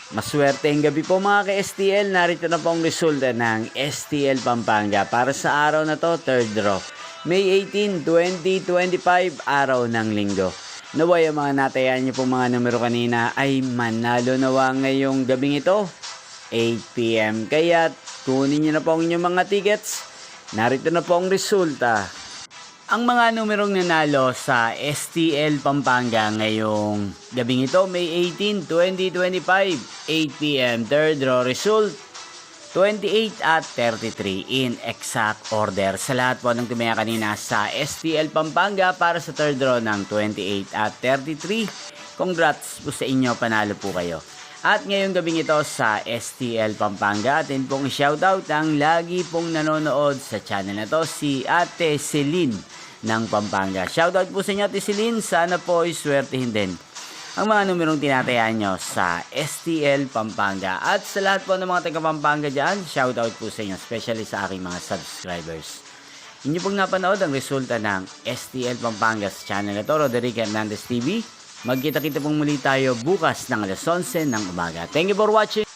Maswerteng gabi po mga ka-STL. Narito na po ang resulta ng STL Pampanga para sa araw na to, third draw. May 18, 2025, araw ng linggo. Naway ang mga natayan niyo po mga numero kanina ay manalo nawa ngayong gabing ito, 8 PM. Kaya kunin niyo na po ang inyong mga tickets. Narito na po ang resulta. Ang mga numerong nanalo sa STL Pampanga ngayong gabing ito, May 18, 2025, 8 PM. Third draw result, 28 at 33 in exact order. Sa lahat po ng tumaya kanina sa STL Pampanga para sa third draw ng 28 at 33. Congrats po sa inyo, panalo po kayo. At ngayong gabing ito sa STL Pampanga, atin pong shoutout ang lagi pong nanonood sa channel na to, si Ate Celine ng Pampanga. Shoutout po sa inyo, Ate Celine. Sana po ay swertihin din ang mga numerong tinatayaan nyo sa STL Pampanga. At sa lahat po ng mga taga Pampanga dyan, shoutout po sa inyo, especially sa aking mga subscribers. Inyo pong napanood ang resulta ng STL Pampanga sa channel na to, Roderick Hernandez TV. Magkita-kita pong muli tayo bukas ng alas 11 ng umaga. Thank you for watching.